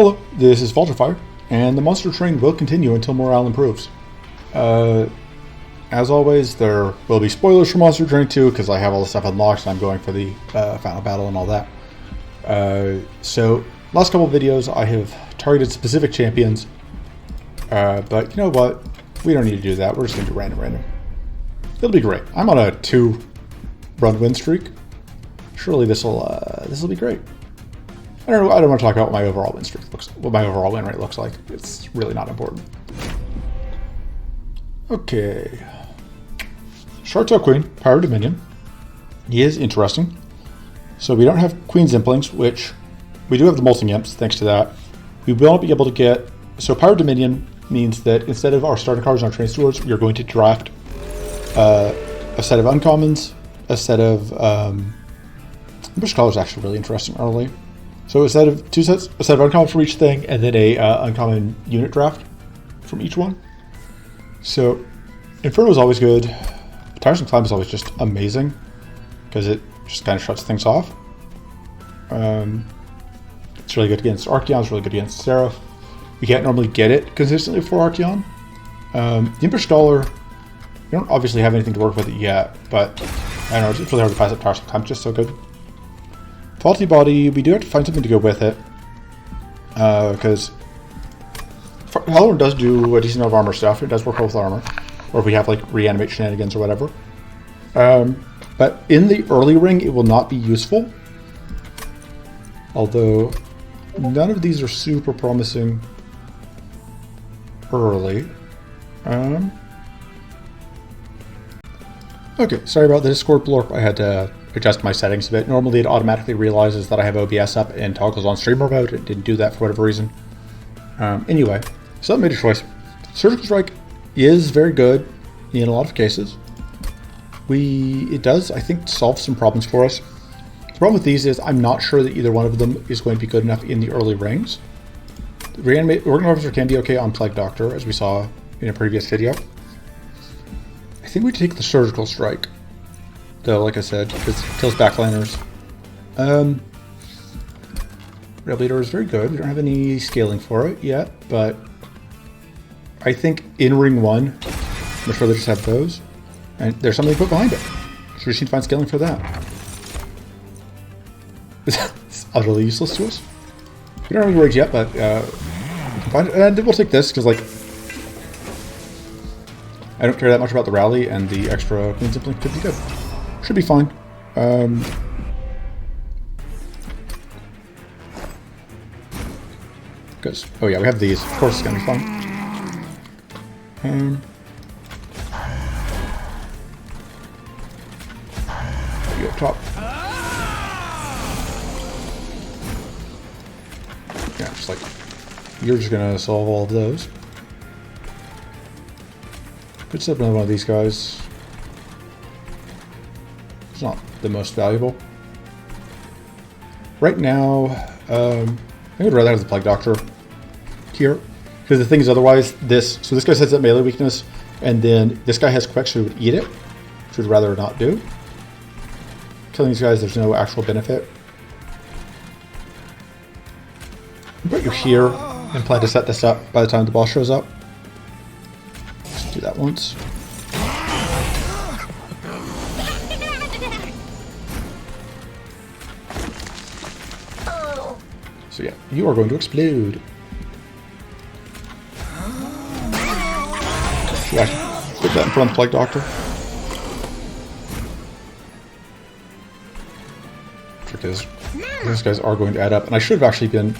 Hello, this is Vulturefire, and the monster train will continue until morale improves. As always, there will be spoilers for Monster Train 2 because I have all the stuff unlocked and I'm going for the final battle and all that. So, last couple of videos I have targeted specific champions, but you know what? We don't need to do that. We're just going to do random. It'll be great. I'm on a 2-run win streak. Surely this will be great. I don't want to talk about what my overall win streak what my overall win rate looks like. It's really not important. Okay. Short-tail Queen, Power Dominion. He is interesting. So we don't have Queen's Implings, which we do have the Molting Imps, thanks to that. We will not be able to get... So Power Dominion means that instead of our starting cards and our train stewards, we are going to draft a set of uncommons, a set of... Ambush Collar is actually really interesting early. So a set of a set of uncommons for each thing, and then a uncommon unit draft from each one. So Inferno is always good. Tiresome Climb is always just amazing because it just kind of shuts things off. It's really good against Archeon. It's really good against Seraph. We can't normally get it consistently for Archeon. The Impish Scholar, we don't obviously have anything to work with it yet, but I don't know, it's really hard to pass up Tiresome Climb. It's just so good. Faulty Body, we do have to find something to go with it because Halloran does do a decent amount of armor stuff. It does work well with armor, or if we have like reanimate shenanigans or whatever. But in the early ring, it will not be useful. Although none of these are super promising early. Okay, sorry about the Discord blurb. I had to adjust my settings a bit. Normally it automatically realizes that I have OBS up and toggles on streamer mode. It didn't do that for whatever reason. Anyway, so I made a choice. Surgical Strike is very good in a lot of cases. It does, I think, solve some problems for us. The problem with these is I'm not sure that either one of them is going to be good enough in the early rings. Reanimate Organ Harvester can be okay on Plague Doctor, as we saw in a previous video. I think we take the Surgical Strike, though, like I said, because it kills backliners. Red Leader is very good. We don't have any scaling for it yet, but I think in Ring 1, I'm sure they just have those, and there's something to put behind it. So we just need to find scaling for that. It's utterly useless to us. We don't have any rage yet, but we can find it. And we'll take this, because, like, I don't care that much about the rally, and the extra Queen's Implant could be good. Should be fine. Because, oh yeah, we have these. Of course it's going to be fine. You up top. Yeah, just like, you're just going to solve all of those. Could set up another one of these guys. It's not the most valuable. Right now, I would rather have the Plague Doctor here. Because the thing is, otherwise, this guy sets up melee weakness, and then this guy has quick, so we would eat it, which we'd rather not do. Killing these guys, there's no actual benefit. I'll put you here and plan to set this up by the time the boss shows up. Just do that once. So yeah, you are going to explode. Should I put that in front of the Plague Doctor? Because these guys are going to add up, and I should have actually been...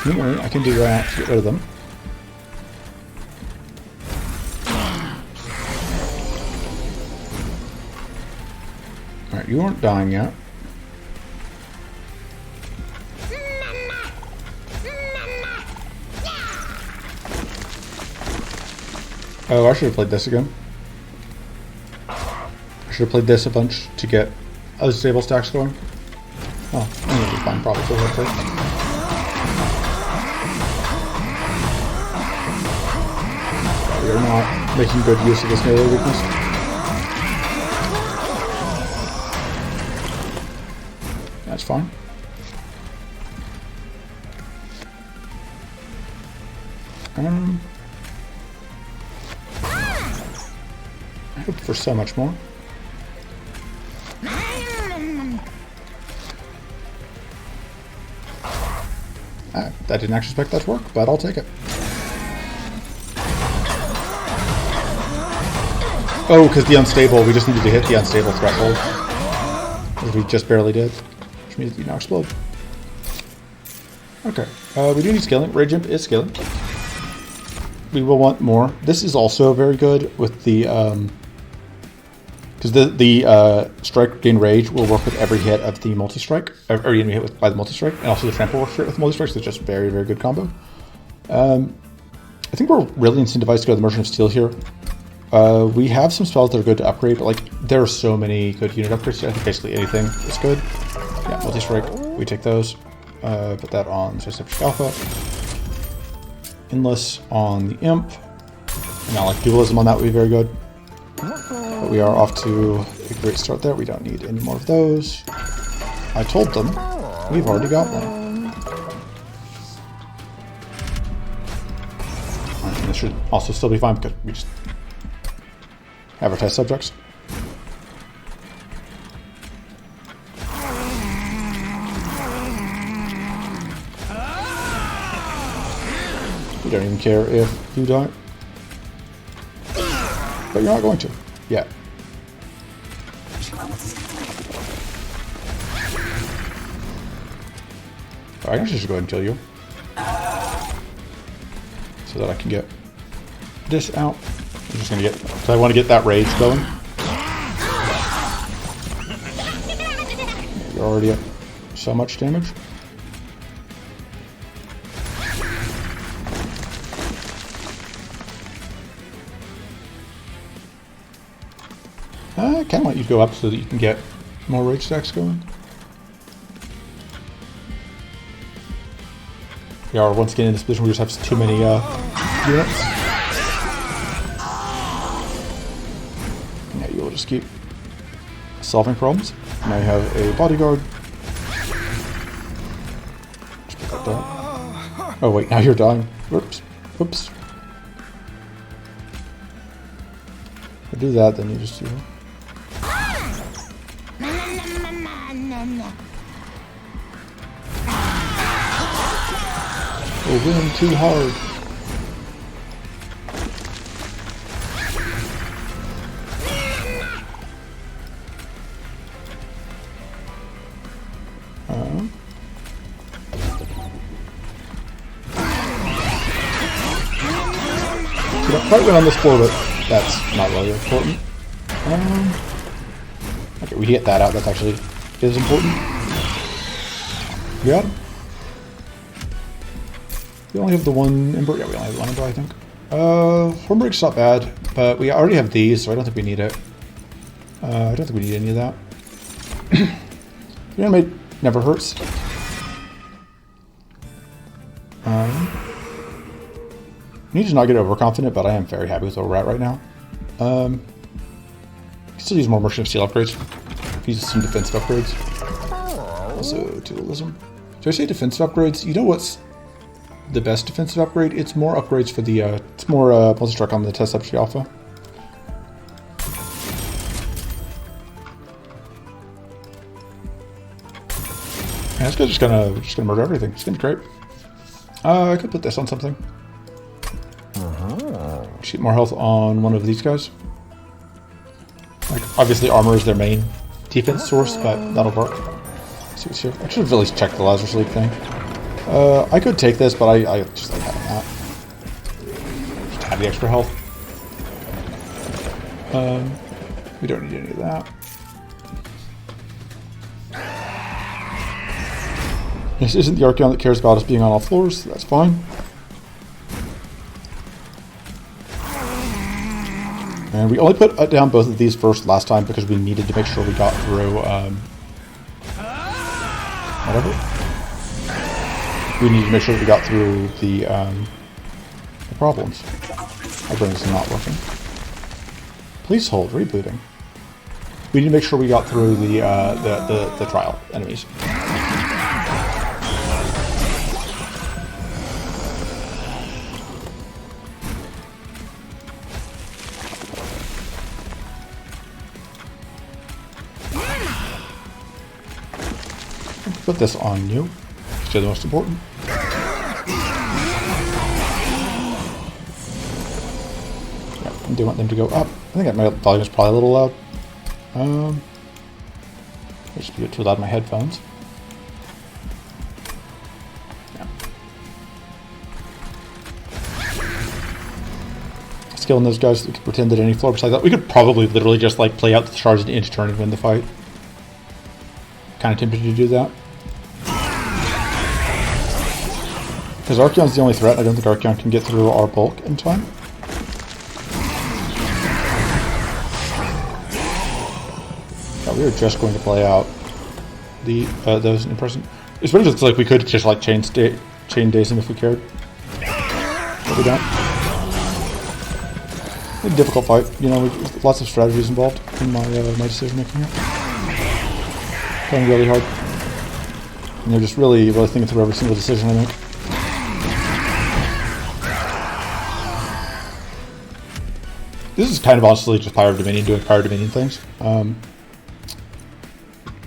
Don't worry, I can do that to get rid of them. Alright, you aren't dying yet. Oh, I should have played this again. I should have played this a bunch to get other stable stacks going. Oh, I'm going to be fine probably for hopefully. We are not making good use of this melee weakness. That's fine. I hope for so much more. I didn't actually expect that to work, but I'll take it. Oh, because the unstable, we just needed to hit the unstable threshold. As we just barely did. Which means you now explode. Okay, we do need scaling. Rage Imp is scaling. We will want more. This is also very good with the, because the strike gain rage will work with every hit of the multi-strike, or enemy hit by the multi-strike, and also the trample works with multi-strike, so it's just very, very good combo. I think we're really incentivized to go to the Merchant of Steel here. We have some spells that are good to upgrade, but like there are so many good unit upgrades. I think basically anything is good. Yeah, multi-strike, we take those. Put that on Exist Alpha. Endless on the Imp. And now like Dualism on that would be very good. But we are off to a great start there. We don't need any more of those. I told them we've already got one. And this should also still be fine because we just have our test subjects. We don't even care if you die. But you're not going to. Yet. I can just go ahead and kill you. So that I can get this out. I'm just gonna get, so I want to get that rage going. You're already at so much damage. I kind of want you to go up so that you can get more rage stacks going. We are once again in this position where we just have too many units. Now you will just keep solving problems. Now you have a bodyguard. Just put that down. Oh wait, now you're dying. Whoops. Whoops. If I do that, then you just do. We're winning too hard. We don't quite win on this floor, but that's not really important. Okay, we get that out. That's actually is important. Yeah. We only have the one Ember. Yeah, we only have one Ember, I think. Hornbreak's not bad, but we already have these, so I don't think we need it. I don't think we need any of that. Reanimate never hurts. Need to not get overconfident, but I am very happy with where we're at right now. Still use more Merchant of Steel upgrades. Use some defensive upgrades. Also, Dualism. So I say defensive upgrades. You know what's the best defensive upgrade? It's more upgrades for the, it's more multi-strike on the test subject alpha. Yeah, this guy's just gonna murder everything. It's gonna be great. I could put this on something. Shoot more health on one of these guys. Like, obviously armor is their main defense source, but that'll work. Let's see what's here. I should have at least checked the Lazarus League thing. I could take this, but I just like having that. Just have the extra health. We don't need any of that. This isn't the Archeon that cares about us being on all floors, so that's fine. And we only put down both of these first last time because we needed to make sure we got through, whatever. We needed to make sure that we got through the problems. My brain is not working. Please hold, rebooting. We need to make sure we got through the trial enemies. put this on you. Still the most important. Yep, I do want them to go up. I think my volume is probably a little loud. I just get too loud in my headphones. Yeah. Skilling those guys, we could pretend that any floor beside that. We could probably literally just like play out the charge an inch turn and win the fight. Kind of tempted to do that. Because Archeon's the only threat. I don't think Archeon can get through our bulk in time. Yeah, we were just going to play out the those in person. It's really just like we could just like chain daze him if we cared. But we don't. A difficult fight, you know. Lots of strategies involved in my my decision making here. Playing really hard, and they're just really thinking through every single decision I make. This is kind of honestly just Pyre of Dominion doing Pyre of Dominion things.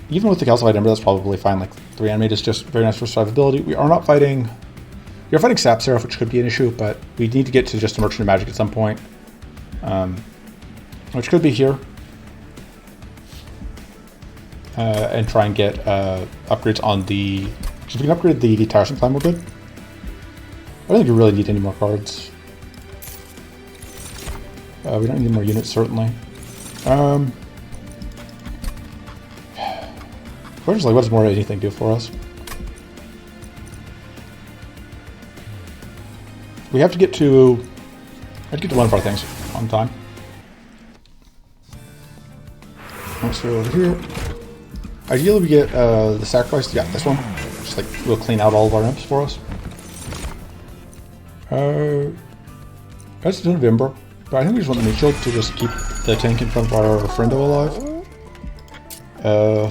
Even with the calcified ember, that's probably fine. Like 3 animate is just very nice for survivability. We are not fighting. We are fighting Sap Seraph, which could be an issue, but we need to get to just a Merchant of Magic at some point, which could be here, and try and get upgrades on the. If we can upgrade the Tiresome Climb, we're good. I don't think we really need any more cards. We don't need more units, certainly. We're just like, what does more anything do for us? We have to get to... I have to get to one of our things on time. Let's go over here. Ideally we get the sacrifice. Yeah, this one. Just like, we'll clean out all of our imps for us. That's a ton of Ember. But I think we just want the meat shield to just keep the tank in front of our friendo alive.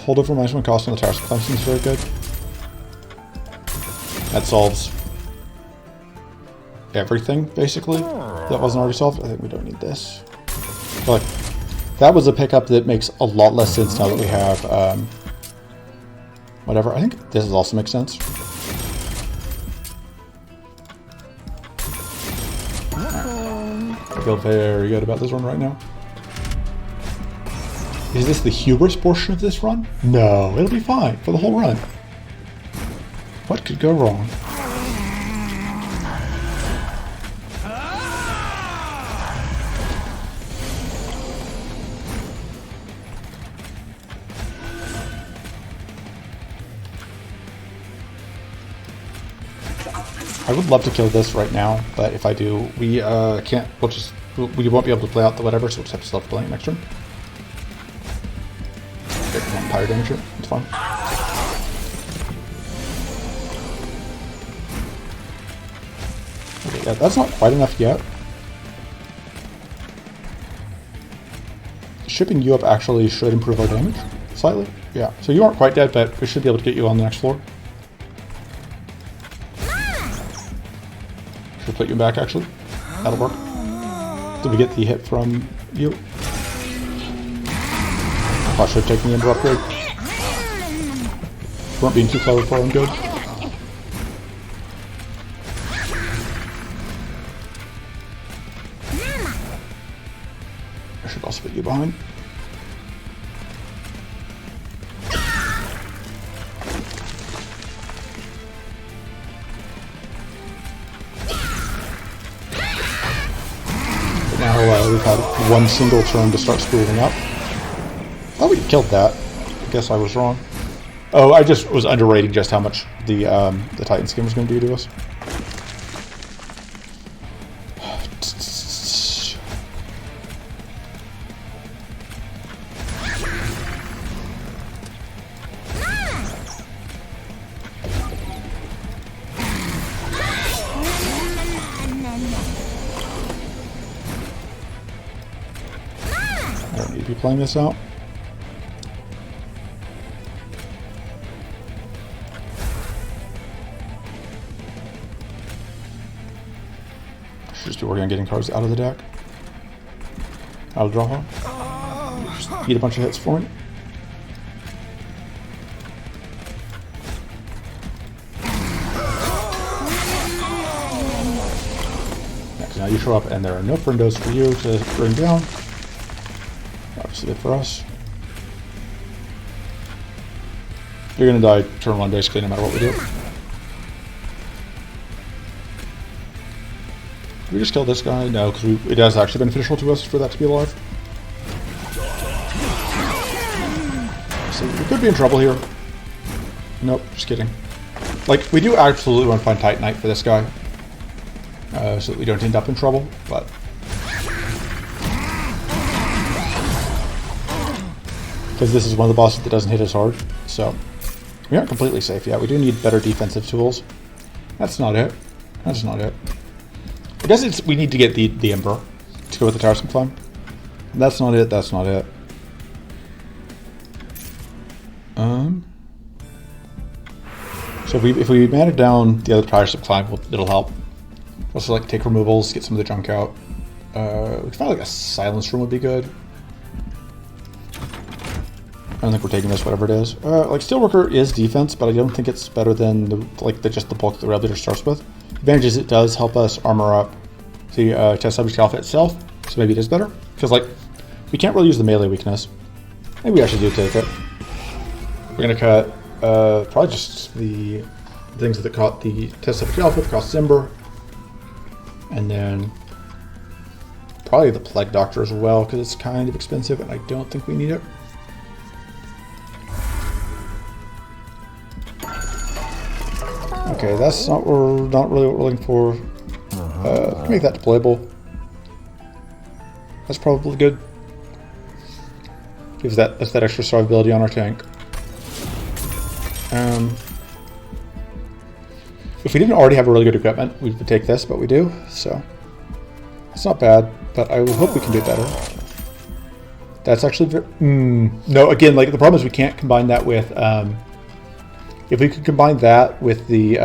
Hold over -1 cost on the Tiresome Climb seems very good. That solves everything, basically. That wasn't already solved. I think we don't need this. But that was a pickup that makes a lot less sense now that we have whatever. I think this also makes sense. I feel very good about this one right now. Is this the hubris portion of this run? No, it'll be fine for the whole run. What could go wrong? I would love to kill this right now, but if I do, we can't. We won't be able to play out the whatever, so we'll just have to self-play next turn. Pyre damage it. It's fine. Okay, yeah, that's not quite enough yet. Shipping you up actually should improve our damage slightly. Yeah, so you aren't quite dead, but we should be able to get you on the next floor. Should put you back actually. That'll work. Did we get the hit from you? I should have taken the Ember upgrade. Weren't being too clever for him, good. I should also put you behind. But now we've had one single turn to start spooling up. I thought we killed that. I guess I was wrong. Oh, I just was underrating just how much the Titan skin was going to do to us. I don't need to be playing this out. Just be working on getting cards out of the deck. Out of draw. Just eat a bunch of hits for me. Now you show up and there are no friendos for you to bring down. Obviously good for us. You're gonna die turn 1 basically no matter what we do. Did we just kill this guy? No, because it is actually beneficial to us for that to be alive. So we could be in trouble here. Nope, just kidding. Like, we do absolutely want to find Titanite for this guy. So that we don't end up in trouble, but... because this is one of the bosses that doesn't hit as hard, so... we aren't completely safe yet. We do need better defensive tools. That's not it. That's not it. I guess we need to get the Emperor to go with the Tiresome Climb. That's not it. That's not it. So if we manage down the other Tiresome Climb, it'll help. Also, like, take removals, get some of the junk out. We could find like a silence room would be good. I don't think we're taking this, whatever it is. Like, Steelworker is defense, but I don't think it's better than just the bulk that the Red Leader starts with. Advantage is it does help us armor up the Test Subject Alpha itself, so maybe it is better. Because, like, we can't really use the melee weakness. Maybe we actually do take it. We're going to cut probably just the things that caught the Test Subject Alpha, that cost Zimber. And then probably the Plague Doctor as well, because it's kind of expensive and I don't think we need it. Okay, that's not really what we're looking for. Make that deployable. That's probably good. Gives that extra survivability on our tank. If we didn't already have a really good equipment, we would take this, but we do, so it's not bad. But I hope we can do better. That's actually no. Again, like the problem is we can't combine that with. If we could combine that with the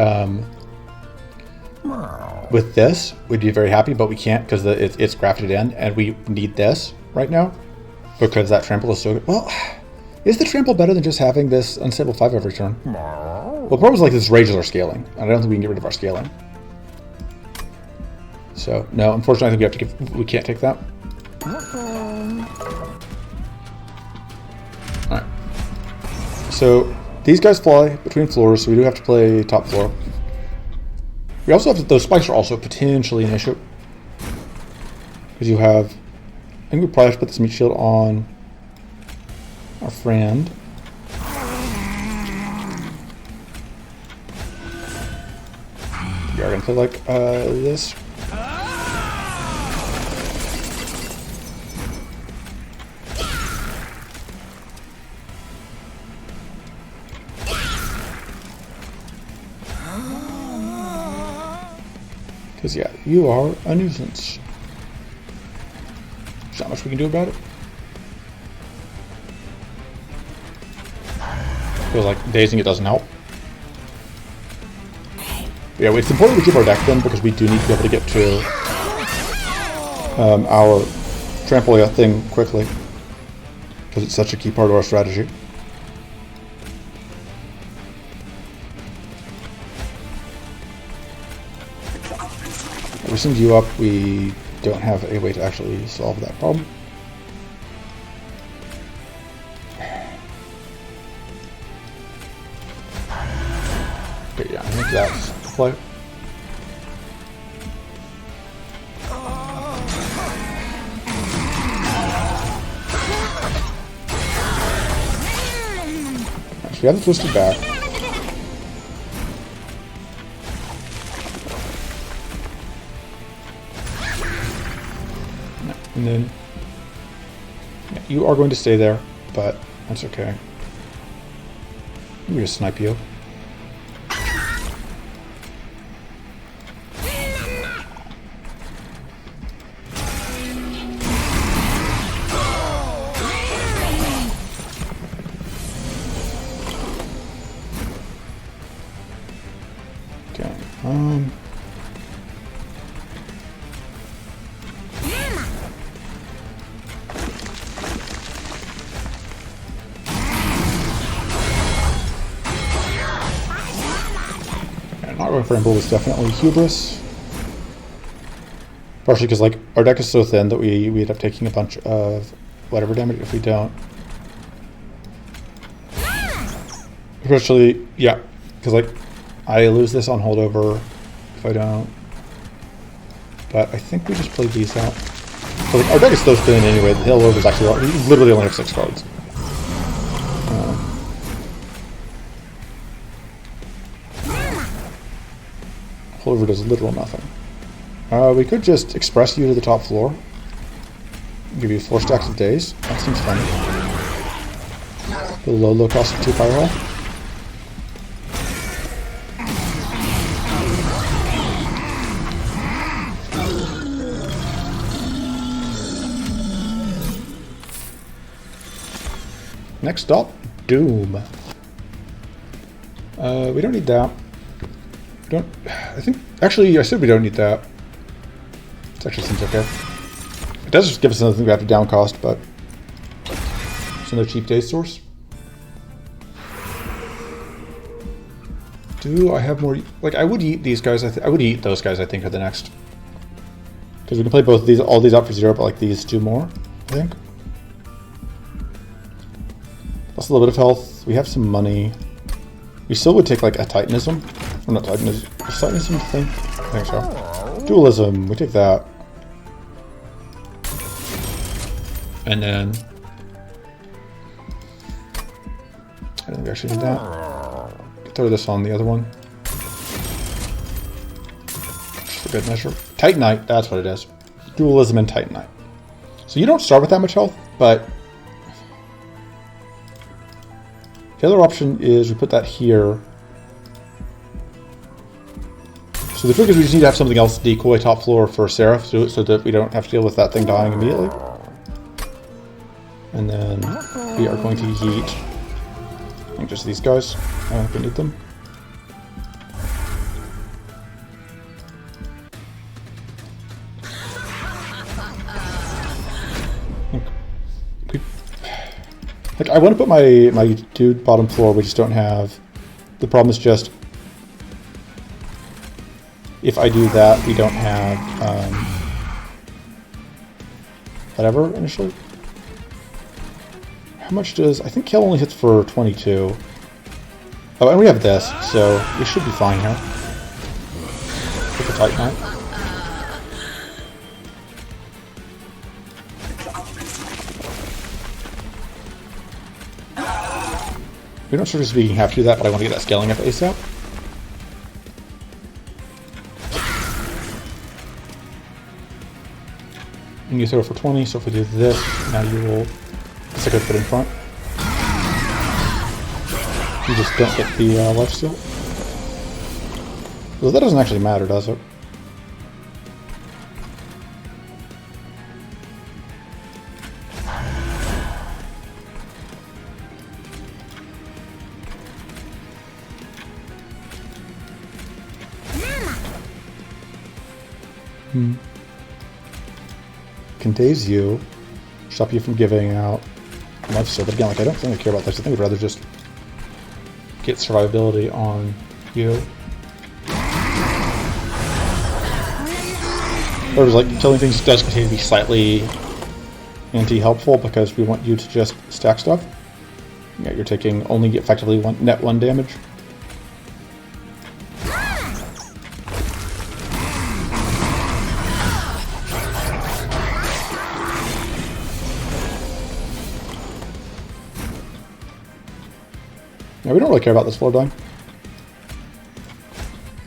with this, we'd be very happy, but we can't because it's grafted in, and we need this right now because that trample is so good. Well, is the trample better than just having this unstable 5 every turn? Well, the problem is like this raises our scaling, and I don't think we can get rid of our scaling. So no, unfortunately, I think we can't take that. All right. So. These guys fly between floors, so we do have to play top floor. We also have those spikes are also potentially an issue. Because you have, I think we probably have to put this meat shield on our friend. We are going to play like this. Because, yeah, you are a nuisance. There's not much we can do about it. Feels like dazing it doesn't help. Yeah, it's important we keep our deck then because we do need to be able to get to our trampoline thing quickly. Because it's such a key part of our strategy. We send you up, we don't have a way to actually solve that problem. Okay, yeah, I think that's the play. So we have the twisted back. And then yeah, you are going to stay there, but that's okay. Let me just snipe you. Okay. Not going for Ember was definitely hubris. Partially because like our deck is so thin that we end up taking a bunch of whatever damage if we don't. Especially, yeah, because like I lose this on holdover if I don't. But I think we just played these out. So like, our deck is so thin anyway. The holdover is actually we literally only have 6 cards. Holdover does literal nothing. We could just express you to the top floor. Give you 4 stacks of days. That seems fun. The low cost of 2 Firewall. Next up, Doom. We don't need that. I think, actually, I said we don't need that. It actually seems okay. It does just give us another thing we have to down cost, but it's another cheap day source. Do I have more? Like, I would eat these guys. I would eat those guys, I think, are the next. Because we can play both of these, all these out for 0, but like these 2 more, I think. Plus a little bit of health. We have some money. We still would take like a Titanism. Or not Titanism. Is Titanism the thing? I think so. Dualism. We take that. And then I don't think we actually did that. Throw this on the other one. Just for good measure. Titanite, that's what it is. Dualism and Titanite. So you don't start with that much health, but the other option is we put that here. So the trick is we just need to have something else decoy top floor for Seraph so that we don't have to deal with that thing dying immediately. And then we are going to yeet, I think, just these guys if we need them. Like, I want to put my dude bottom floor, we just don't have. The problem is just if I do that, we don't have whatever initially. How much does... I think kill only hits for 22. Oh, and we have this, so we should be fine here. With the Titanite. We don't, strictly speaking, have to do that, but I want to get that scaling up ASAP. And you throw for 20, so if we do this, now you will... It's like a put in front. You just don't get the life steal. Well, that doesn't actually matter, does it? Can daze you, stop you from giving out life steal, but again, like, I don't think I care about this. I think I'd rather just get survivability on you. Or like killing things does continue to be slightly anti-helpful because we want you to just stack stuff. Yeah, you're taking only effectively net 1 damage. Yeah, we don't really care about this floor dying.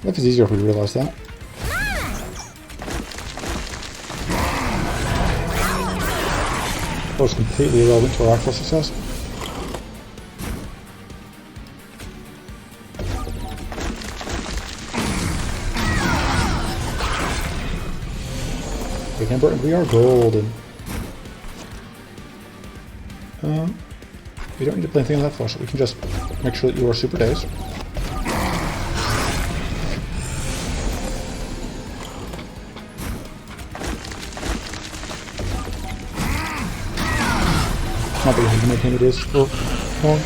Life is easier if we realize that. That was completely irrelevant to our actual success. Remember, we are golden. We don't need to play anything on that floor, so we can just make sure that you are super dazed. Not that we need to maintain the daze for long.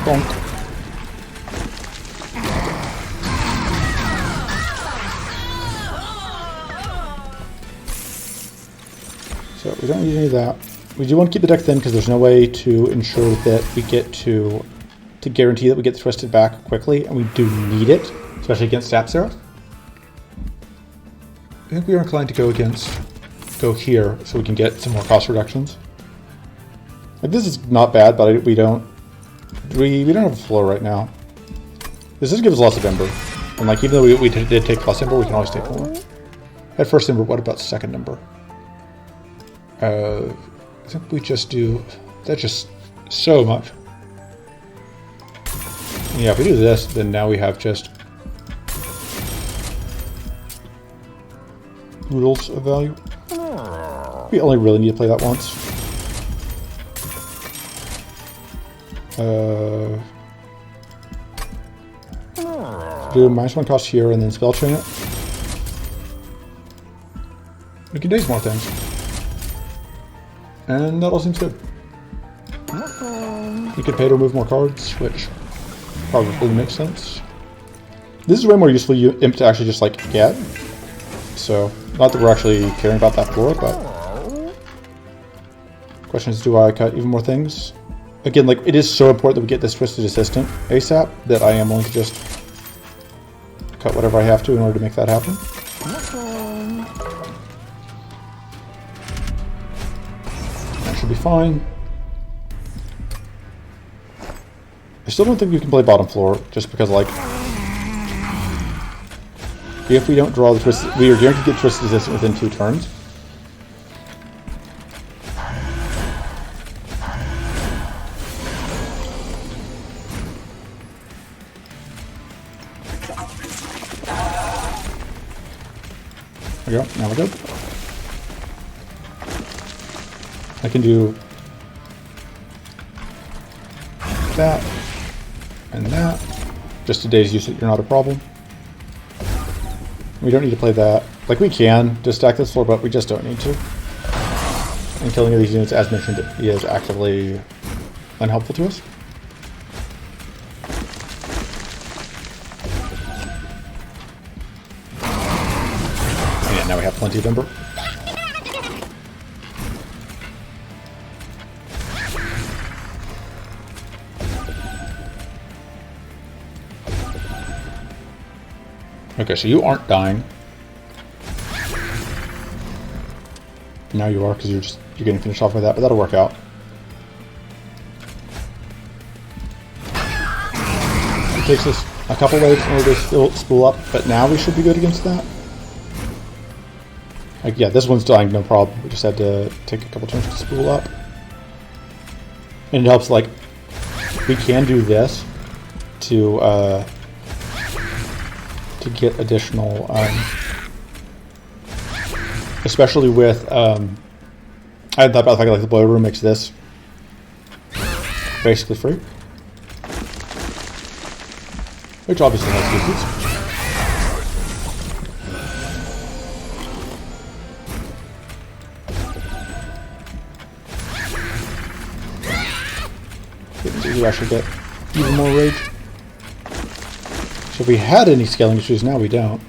Bonk. So we don't need any of that. We do want to keep the deck thin because there's no way to ensure that we get to guarantee that we get twisted back quickly, and we do need it, especially against Sap Seraph. I think we are inclined to go here so we can get some more cost reductions. Like, this is not bad, but we don't have a floor right now. This does give us lots of Ember, and like even though we did take plus Ember, we can always take more. At first Ember, what about second Ember? I think we just do that's just so much. And yeah, if we do this, then now we have just oodles of value. We only really need to play that once. Do -1 cost here and then spell chain it. We can daze more things. And that all seems good. You could pay to remove more cards, which probably makes sense. This is way more useful imp to actually just like get. So, not that we're actually caring about that floor, but question is, do I cut even more things? Again, like, it is so important that we get this Twisted Assistant ASAP that I am willing to just cut whatever I have to in order to make that happen. That should be fine. I still don't think we can play bottom floor, just because, like, if we don't draw the Twisted, we are guaranteed to get Twisted Assistant within 2 turns. There we go, now we're good. I can do that and that. Just today's use it, you're not a problem. We don't need to play that. Like, we can just stack this floor, but we just don't need to. And killing these units, as mentioned, is actively unhelpful to us. And now we have plenty of Ember. Okay, so you aren't dying. Now you are, because you're getting finished off with that, but that'll work out. It takes us a couple waves in order to spool up, but now we should be good against that. Like, yeah, this one's dying, no problem. We just had to take a couple turns to spool up. And it helps, like, we can do this to get additional, especially with, I had thought about the fact like the boiler room makes this basically free, which obviously has uses. You actually get even more rage. So if we had any scaling issues, now we don't.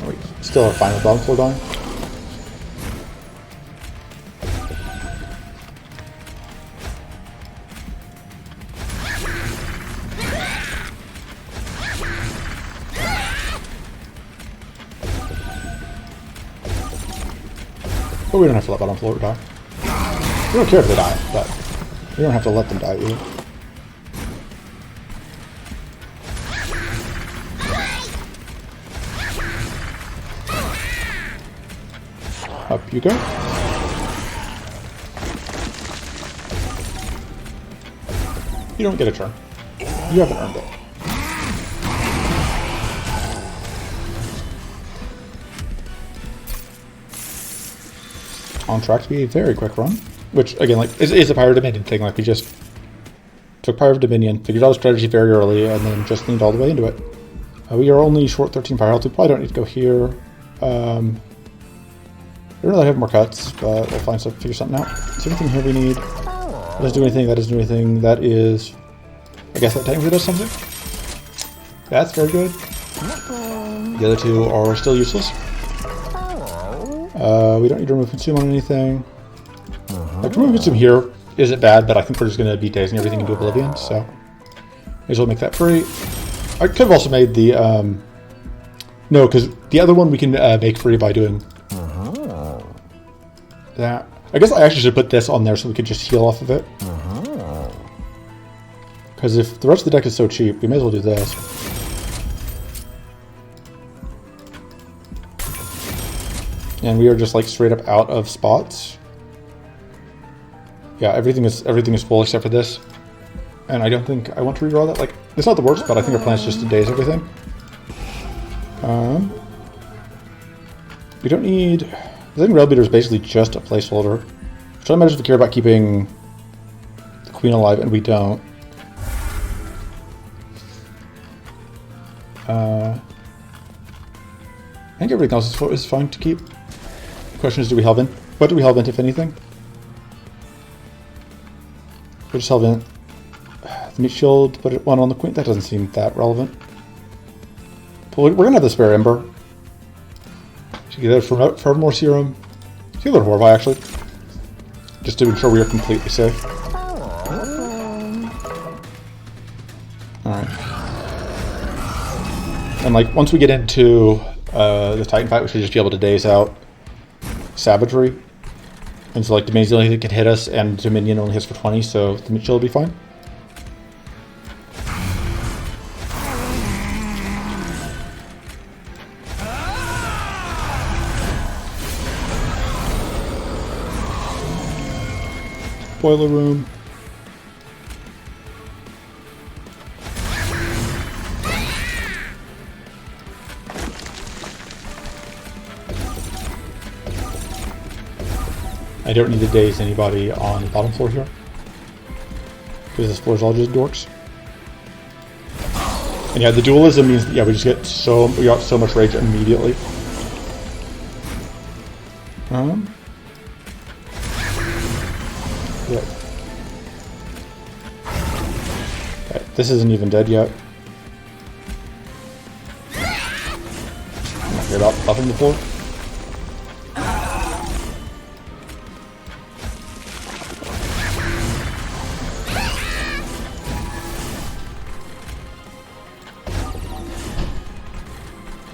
We still are fine with bottom floor dying. But we don't have to let bottom floor die. We don't care if they die, but we don't have to let them die either. Up you go. You don't get a turn. You haven't earned it. On track to be a very quick run, which again, like, is a Pyre of Dominion thing. Like, we just took Pyre of Dominion, figured out the strategy very early, and then just leaned all the way into it. We are only short 13 Pyre health. We probably don't need to go here. We don't really have more cuts, but we'll find some, figure something out. Is there anything here we need? That doesn't do anything. That doesn't do anything. That is, I guess that technically does something. That's very good. The other two are still useless. We don't need to remove consume on anything. Like, remove consume here isn't bad, but I think we're just going to be dazing everything into oblivion, so may as well make that free. I could have also made the, no, because the other one we can make free by doing that. I guess I actually should put this on there so we could just heal off of it. Because if the rest of the deck is so cheap, we may as well do this. And we are just like straight up out of spots. Yeah, everything is full except for this. And I don't think I want to redraw that. Like, it's not the worst, but I think our plan is just to daze everything. We don't need... I think Rail Beater is basically just a placeholder. I'm trying to imagine if we care about keeping the Queen alive, and we don't. I think everything else is fine to keep. The question is, do we Hellvent? What do we Hellvent, if anything? We just Hellvent the Meat Shield, put it one on the Queen. That doesn't seem that relevant. But we're gonna have the spare Ember. Should get that for more serum. Heal it Horvi, actually. Just to ensure we are completely safe. Alright. And like, once we get into the Titan fight, we should just be able to daze out Savagery. And so like, Dominion's the only thing that can hit us, and Dominion only hits for 20, so the Mitchell will be fine. Boiler room. I don't need to daze anybody on the bottom floor here, because this floor is all just dorks. And yeah, the dualism means that, yeah, we got so much rage immediately. Yeah. Okay, this isn't even dead yet. I'm not here about buffing the floor.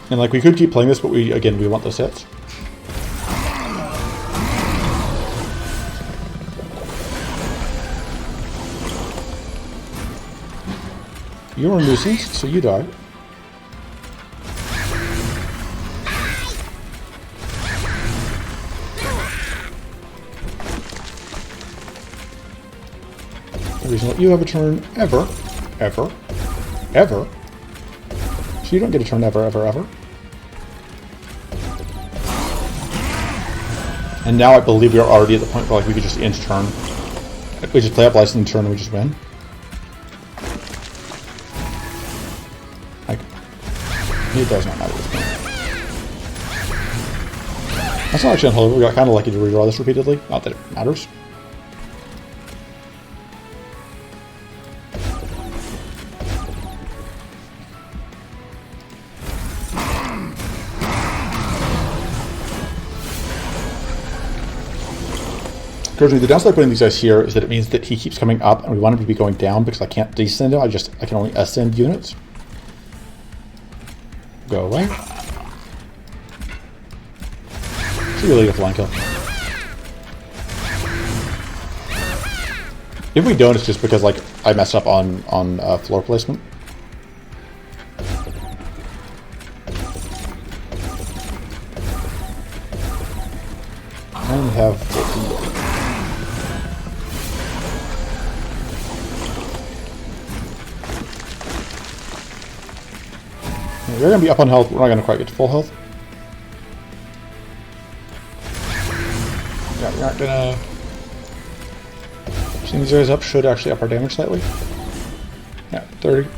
And like, we could keep playing this, but we want those hits. You're a nuisance, so you die. No reason to let you have a turn ever. Ever. Ever. So you don't get a turn ever, ever, ever. And now I believe we are already at the point where like we could just inch turn. We just play up license turn and we just win. Like, it does not matter at this point. That's not actually unholy. We got kind of lucky to redraw this repeatedly. Not that it matters. The downside of putting these guys here is that it means that he keeps coming up, and we want him to be going down because I can't descend him. I can only ascend units. Go away. It's really a flying kill. If we don't, it's just because like I messed up on floor placement. And we have 14. We're going to be up on health, we're not going to quite get to full health. Yeah, we're not going to... Seeing these guys up should actually up our damage slightly. Yeah, 30.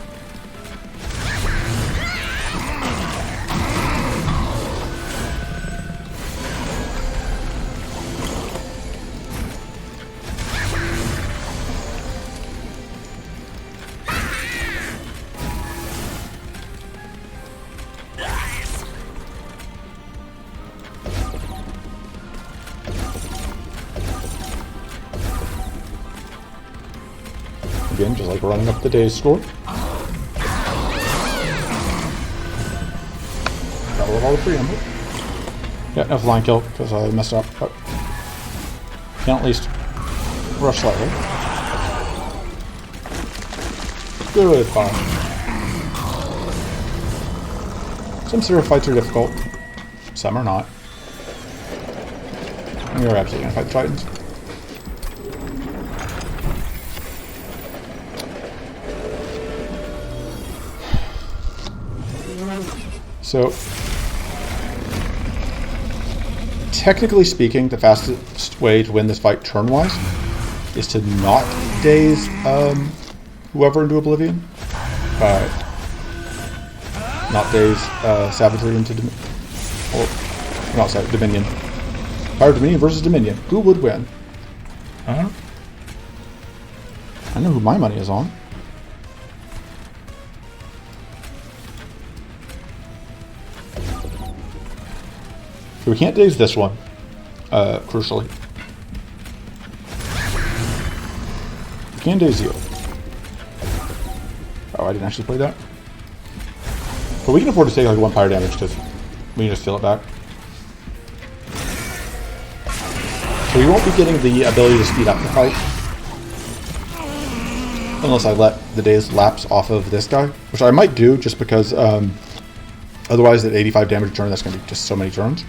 again, just like running up the day's score. Got all the preamble. Yeah, no flying kill because I messed up, but can at least rush slightly. Good fire. Some serial fights are difficult. Some are not. And you're absolutely gonna fight the Titans. So, technically speaking, the fastest way to win this fight turn-wise is to not daze whoever into oblivion. Not daze savagery into Dominion. Fire Dominion versus Dominion. Who would win? I know who my money is on. So we can't daze this one, crucially. We can daze you. Oh, I didn't actually play that. But we can afford to take like 1 fire damage because we can just steal it back. So we won't be getting the ability to speed up the fight. Unless I let the daze lapse off of this guy. Which I might do just because otherwise at 85 damage a turn that's going to be just so many turns.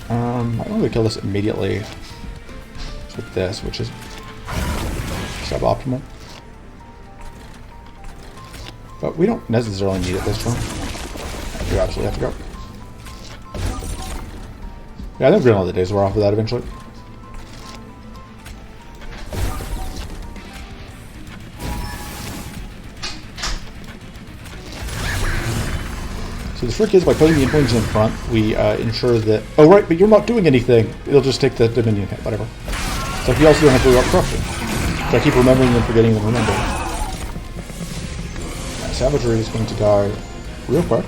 I don't really kill this immediately with this, which is suboptimal. But we don't necessarily need it this turn. You absolutely have to go. Yeah, I think we're gonna let the days wear off of that eventually. So the trick is by putting the influence in front, we ensure that... Oh, right, but you're not doing anything. It'll just take the Dominion hit, whatever. So you also don't have to worry about corruption. So I keep remembering and forgetting and remembering. Yeah, savagery is going to die real quick.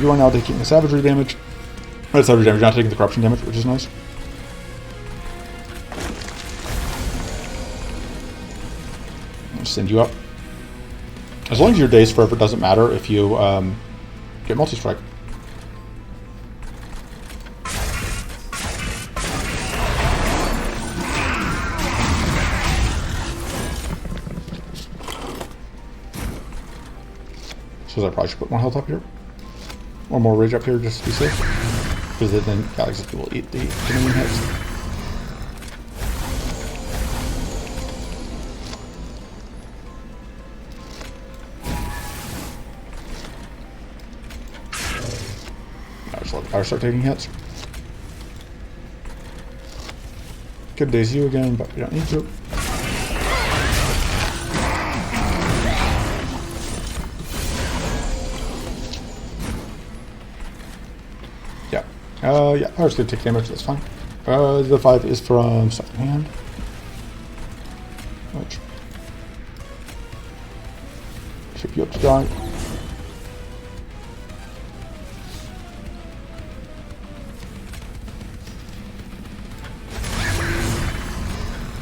You are now taking the savagery damage. Not savagery damage, you're not taking the corruption damage, which is nice. Send you up. As long as your days forever, doesn't matter if you get multi-strike. So I probably should put more health up here. Or more rage up here just to be safe. Because then Galaxy will eat the Dominion hits. Let the fire start taking hits. Could daze you again, but we don't need to. Yeah. Yeah, fire's gonna take damage, that's fine. The 5 is from second hand. Which ship you up to die.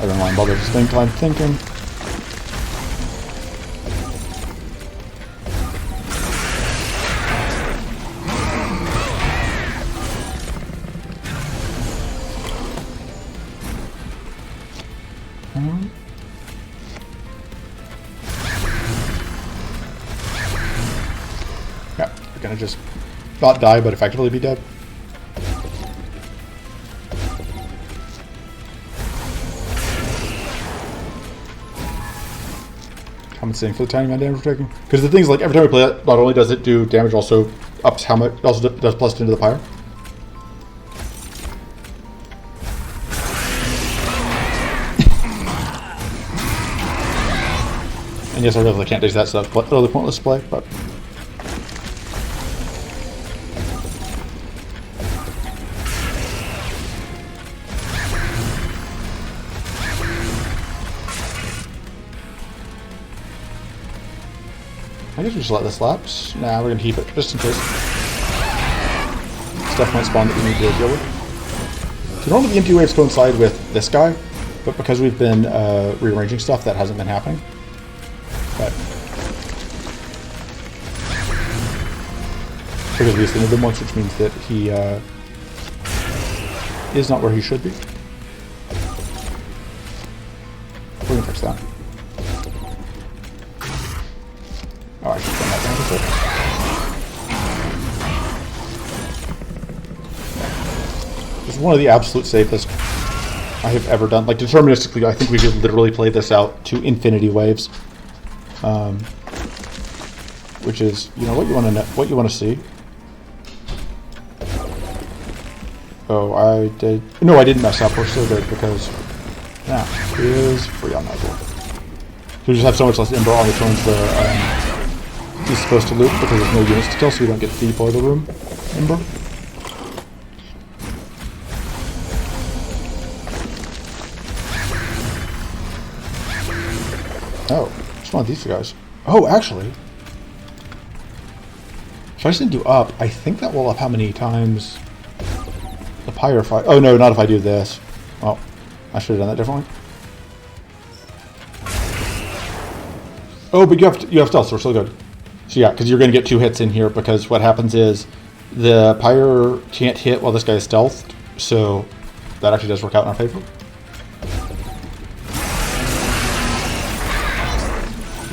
I don't mind bother to spend time thinking. Yeah, you're gonna just not die, but effectively be dead. Compensating for the tiny amount of damage we're taking. Because the thing is, like, every time we play it, not only does it do damage, also ups how much, also does plus 10 to the pyre. And yes, I really can't do that, so that's totally pointless play, but... I guess we just let this lapse. Nah, we're gonna keep it just in case. Stuff might spawn that we need to deal with. So normally the empty waves coincide with this guy, but because we've been rearranging stuff, that hasn't been happening. But because we ascended him once, which means that he is not where he should be. We're gonna fix that. Oh, I should turn that down before. It's one of the absolute safest I have ever done. Like, deterministically, I think we could literally play this out to infinity waves. Which is, you know, what you want to know, what you want to see. Oh, I did. No, I didn't mess up. We're still good because now it is free on that board. So we just have so much less Ember on the turns that he's supposed to loop because there's no units to kill, so we don't get the boiler room Ember. Oh, just one of these two guys. Oh, actually, if I just didn't do up, I think that will up how many times the pyre fight. Oh no, not if I do this. Well, I should have done that differently. Oh, but you have stealth, so we're still good. So yeah, because you're going to get 2 hits in here, because what happens is the pyre can't hit while this guy is stealthed, so that actually does work out in our favor.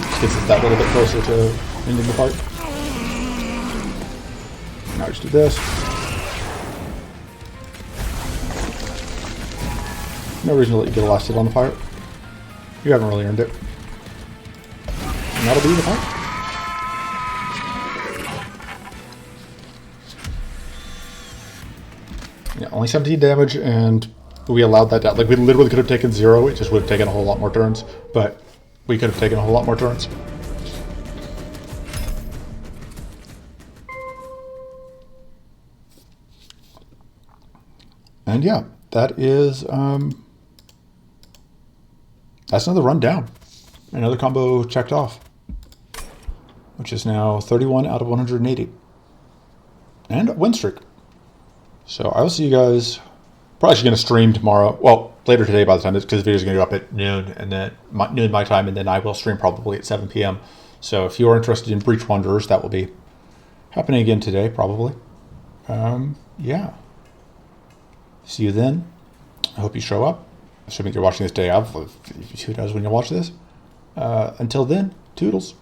Just gets us that little bit closer to ending the fight. Now just do this. No reason to let you get a last hit on the pyre. You haven't really earned it. And that'll be the fight. Yeah, only 17 damage, and we allowed that down. Like, we literally could have taken 0, it just would have taken a whole lot more turns, but we could have taken a whole lot more turns. And yeah, that is, that's another run down. Another combo checked off, which is now 31 out of 180. And a win streak. So I will see you guys. Probably going to stream tomorrow. Well, later today by the time this, because the video is going to go up at noon, and then noon my time, and then I will stream probably at 7 p.m. So if you are interested in Breach Wanderers, that will be happening again today, probably. Yeah. See you then. I hope you show up. Assuming you're watching this day of. Who knows when you'll watch this. Until then, toodles.